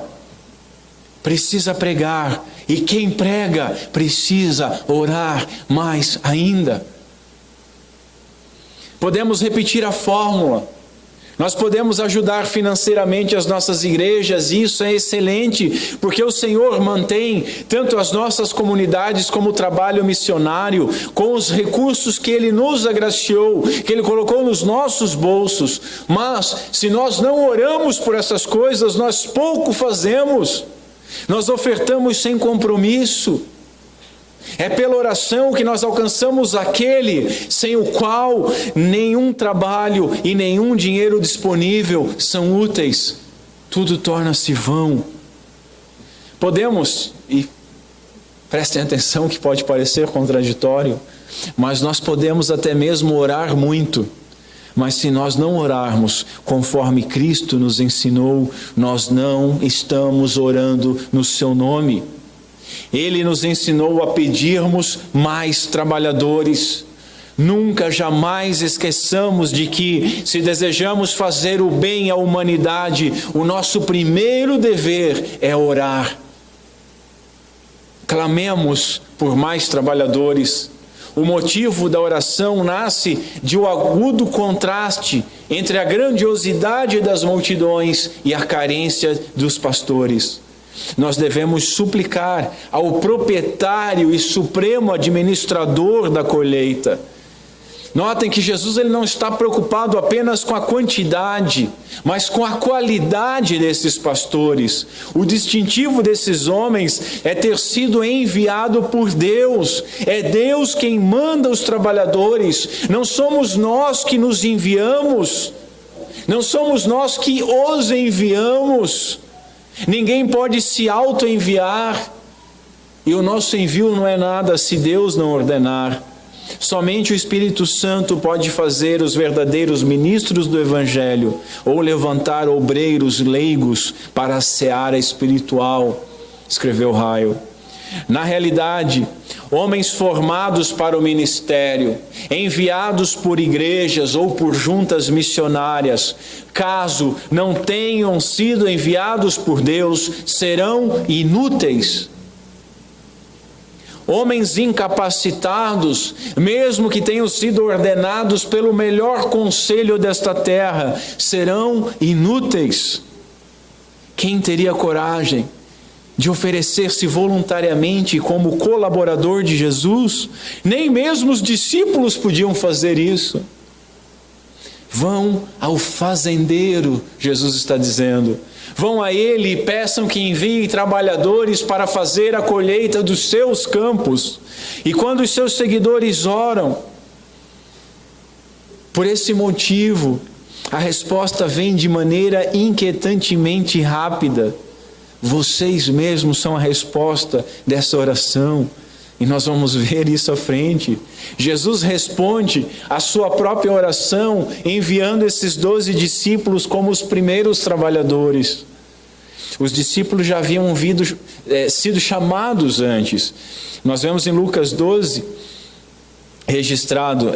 precisa pregar, e quem prega precisa orar mais ainda. Podemos repetir a fórmula. Nós podemos ajudar financeiramente as nossas igrejas, e isso é excelente, porque o Senhor mantém tanto as nossas comunidades como o trabalho missionário, com os recursos que Ele nos agraciou, que Ele colocou nos nossos bolsos. Mas, se nós não oramos por essas coisas, nós pouco fazemos. Nós ofertamos sem compromisso. É pela oração que nós alcançamos aquele sem o qual nenhum trabalho e nenhum dinheiro disponível são úteis. Tudo torna-se vão. Podemos, e prestem atenção que pode parecer contraditório, mas nós podemos até mesmo orar muito. Mas se nós não orarmos conforme Cristo nos ensinou, nós não estamos orando no seu nome. Ele nos ensinou a pedirmos mais trabalhadores. Nunca, jamais esqueçamos de que, se desejamos fazer o bem à humanidade, o nosso primeiro dever é orar. Clamemos por mais trabalhadores. O motivo da oração nasce de um agudo contraste entre a grandiosidade das multidões e a carência dos pastores. Nós devemos suplicar ao proprietário e supremo administrador da colheita. Notem que Jesus ele não está preocupado apenas com a quantidade, mas com a qualidade desses pastores. O distintivo desses homens é ter sido enviado por Deus. É Deus quem manda os trabalhadores. Não somos nós que nos enviamos. Não somos nós que os enviamos. Ninguém pode se auto-enviar. E o nosso envio não é nada se Deus não ordenar. Somente o Espírito Santo pode fazer os verdadeiros ministros do Evangelho, ou levantar obreiros leigos para a seara espiritual, escreveu Ryle. Na realidade, homens formados para o ministério, enviados por igrejas ou por juntas missionárias, caso não tenham sido enviados por Deus, serão inúteis. Homens incapacitados, mesmo que tenham sido ordenados pelo melhor conselho desta terra, serão inúteis. Quem teria coragem de oferecer-se voluntariamente como colaborador de Jesus? Nem mesmo os discípulos podiam fazer isso. Vão ao fazendeiro, Jesus está dizendo. Vão a ele e peçam que envie trabalhadores para fazer a colheita dos seus campos. E quando os seus seguidores oram, por esse motivo, a resposta vem de maneira inquietantemente rápida. Vocês mesmos são a resposta dessa oração. E nós vamos ver isso à frente. Jesus responde a sua própria oração, enviando esses 12 discípulos como os primeiros trabalhadores. Os discípulos já haviam sido chamados antes. Nós vemos em Lucas 12, registrado,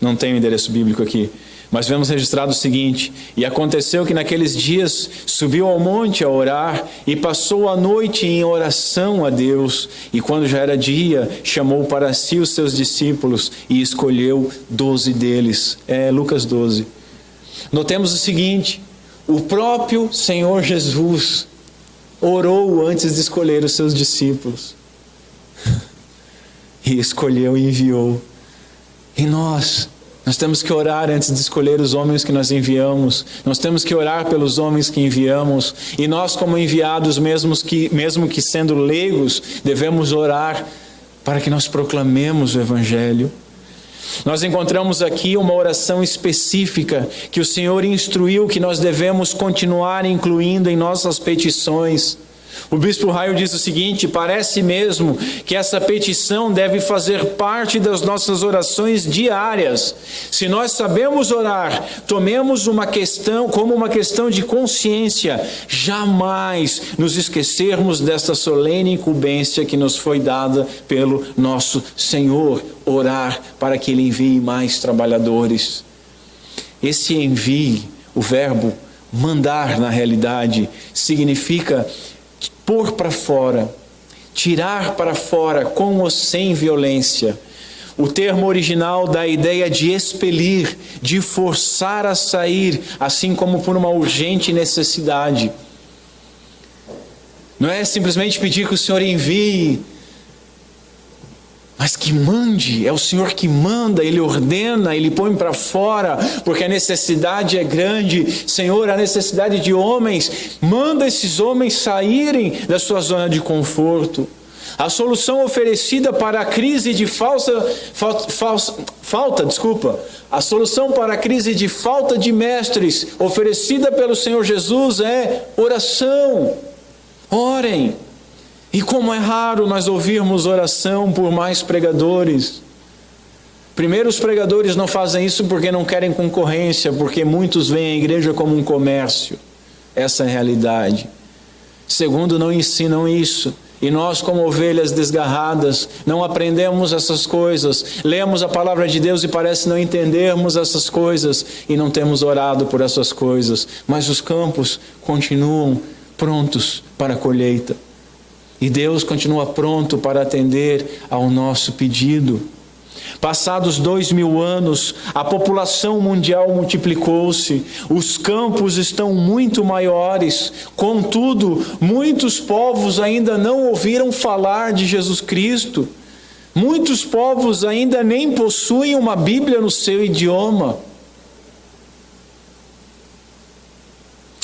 não tenho endereço bíblico aqui, mas vemos registrado o seguinte: e aconteceu que naqueles dias subiu ao monte a orar e passou a noite em oração a Deus, e quando já era dia, chamou para si os seus discípulos e escolheu 12 deles. Lucas 12. Notemos o seguinte: o próprio Senhor Jesus orou antes de escolher os seus discípulos. E escolheu e enviou. E nós temos que orar antes de escolher os homens que nós enviamos. Nós temos que orar pelos homens que enviamos. E nós, como enviados, mesmo que sendo leigos, devemos orar para que nós proclamemos o Evangelho. Nós encontramos aqui uma oração específica que o Senhor instruiu que nós devemos continuar incluindo em nossas petições. O bispo Raio diz o seguinte: parece mesmo que essa petição deve fazer parte das nossas orações diárias. Se nós sabemos orar, tomemos uma questão como uma questão de consciência, jamais nos esquecermos desta solene incumbência que nos foi dada pelo nosso Senhor, orar para que Ele envie mais trabalhadores. Esse envie, o verbo mandar na realidade, significa pôr para fora, tirar para fora com ou sem violência. O termo original dá a ideia de expelir, de forçar a sair, assim como por uma urgente necessidade. Não é simplesmente pedir que o Senhor envie, mas que mande. É o Senhor que manda, Ele ordena, Ele põe para fora, porque a necessidade é grande. Senhor, a necessidade de homens, manda esses homens saírem da sua zona de conforto. A solução oferecida para a crise de a solução para a crise de falta de mestres, oferecida pelo Senhor Jesus, é oração. Orem. E como é raro nós ouvirmos oração por mais pregadores. Primeiro, os pregadores não fazem isso porque não querem concorrência, porque muitos veem a igreja como um comércio. Essa é a realidade. Segundo, não ensinam isso. E nós, como ovelhas desgarradas, não aprendemos essas coisas. Lemos a palavra de Deus e parece não entendermos essas coisas. E não temos orado por essas coisas. Mas os campos continuam prontos para a colheita. E Deus continua pronto para atender ao nosso pedido. Passados 2000 anos, a população mundial multiplicou-se, os campos estão muito maiores, contudo, muitos povos ainda não ouviram falar de Jesus Cristo. Muitos povos ainda nem possuem uma Bíblia no seu idioma.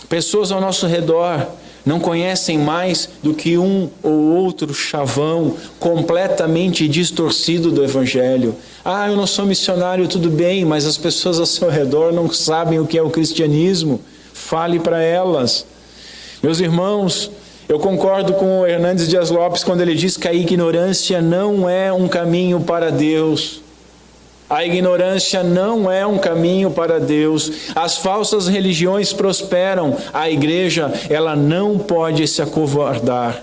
Pessoas ao nosso redor não conhecem mais do que um ou outro chavão completamente distorcido do Evangelho. Eu não sou missionário, tudo bem, mas as pessoas ao seu redor não sabem o que é o cristianismo. Fale para elas. Meus irmãos, eu concordo com o Hernandes Dias Lopes quando ele diz que a ignorância não é um caminho para Deus. A ignorância não é um caminho para Deus. As falsas religiões prosperam. A igreja, ela não pode se acovardar.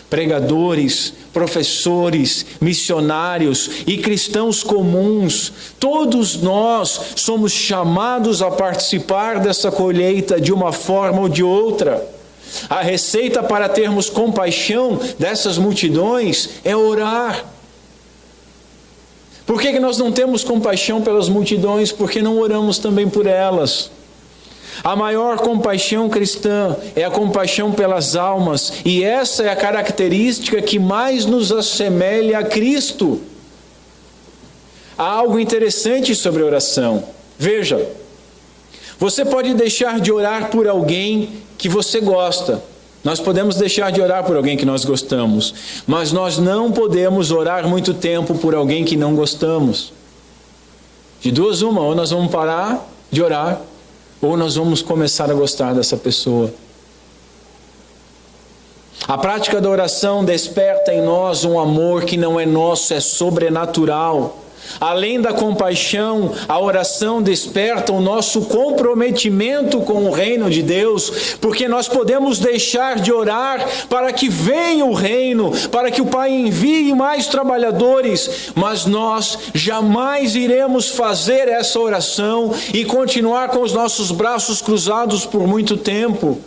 Pregadores, professores, missionários e cristãos comuns, todos nós somos chamados a participar dessa colheita de uma forma ou de outra. A receita para termos compaixão dessas multidões é orar. Por que nós não temos compaixão pelas multidões? Porque não oramos também por elas. A maior compaixão cristã é a compaixão pelas almas, e essa é a característica que mais nos assemelha a Cristo. Há algo interessante sobre a oração. Veja, você pode deixar de orar por alguém que você gosta. Nós podemos deixar de orar por alguém que nós gostamos, mas nós não podemos orar muito tempo por alguém que não gostamos. De duas uma, ou nós vamos parar de orar, ou nós vamos começar a gostar dessa pessoa. A prática da oração desperta em nós um amor que não é nosso, é sobrenatural. Além da compaixão, a oração desperta o nosso comprometimento com o reino de Deus, porque nós podemos deixar de orar para que venha o reino, para que o Pai envie mais trabalhadores, mas nós jamais iremos fazer essa oração e continuar com os nossos braços cruzados por muito tempo,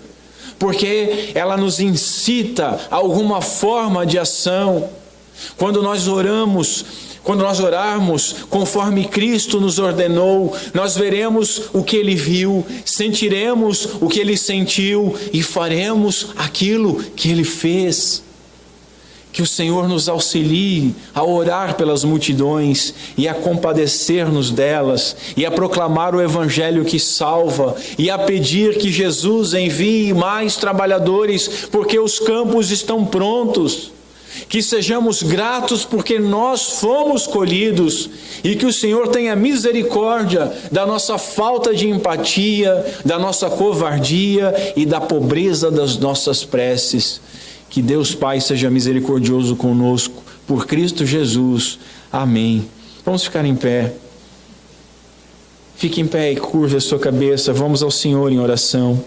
porque ela nos incita a alguma forma de ação. Quando nós oramos Quando nós orarmos conforme Cristo nos ordenou, nós veremos o que Ele viu, sentiremos o que Ele sentiu e faremos aquilo que Ele fez. Que o Senhor nos auxilie a orar pelas multidões e a compadecer-nos delas e a proclamar o Evangelho que salva e a pedir que Jesus envie mais trabalhadores porque os campos estão prontos. Que sejamos gratos porque nós fomos colhidos e que o Senhor tenha misericórdia da nossa falta de empatia, da nossa covardia e da pobreza das nossas preces. Que Deus Pai seja misericordioso conosco, por Cristo Jesus. Amém. Vamos ficar em pé. Fique em pé e curve a sua cabeça. Vamos ao Senhor em oração.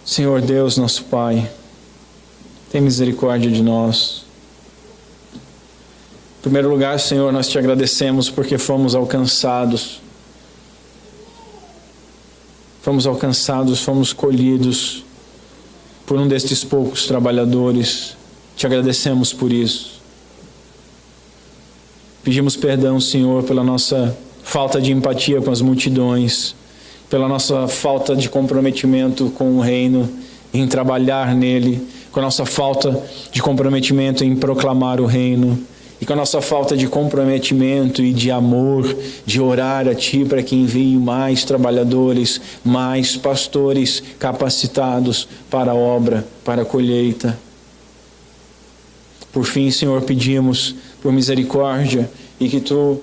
Senhor Deus, nosso Pai, tem misericórdia de nós. Em primeiro lugar, Senhor, nós te agradecemos porque fomos alcançados. Fomos colhidos por um destes poucos trabalhadores. Te agradecemos por isso. Pedimos perdão, Senhor, pela nossa falta de empatia com as multidões, pela nossa falta de comprometimento com o reino, em trabalhar nele, com a nossa falta de comprometimento em proclamar o reino, e com a nossa falta de comprometimento e de amor, de orar a Ti para que envie mais trabalhadores, mais pastores capacitados para a obra, para a colheita. Por fim, Senhor, pedimos por misericórdia e que Tu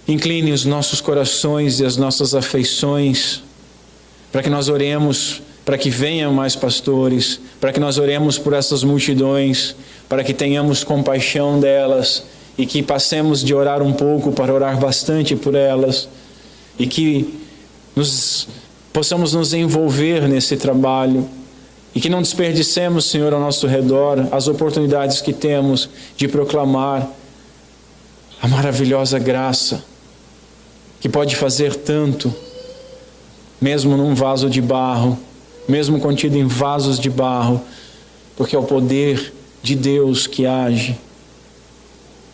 incline os nossos corações e as nossas afeições para que nós oremos, para que venham mais pastores, para que nós oremos por essas multidões, para que tenhamos compaixão delas e que passemos de orar um pouco para orar bastante por elas e que possamos nos envolver nesse trabalho e que não desperdicemos, Senhor, ao nosso redor as oportunidades que temos de proclamar a maravilhosa graça que pode fazer tanto, mesmo num vaso de barro, mesmo contido em vasos de barro, porque é o poder de Deus que age.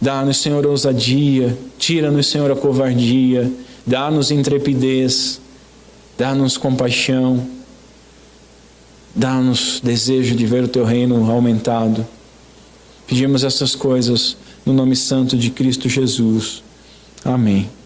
Dá-nos, Senhor, ousadia, tira-nos, Senhor, a covardia, dá-nos intrepidez, dá-nos compaixão, dá-nos desejo de ver o Teu reino aumentado. Pedimos essas coisas no nome santo de Cristo Jesus. Amém.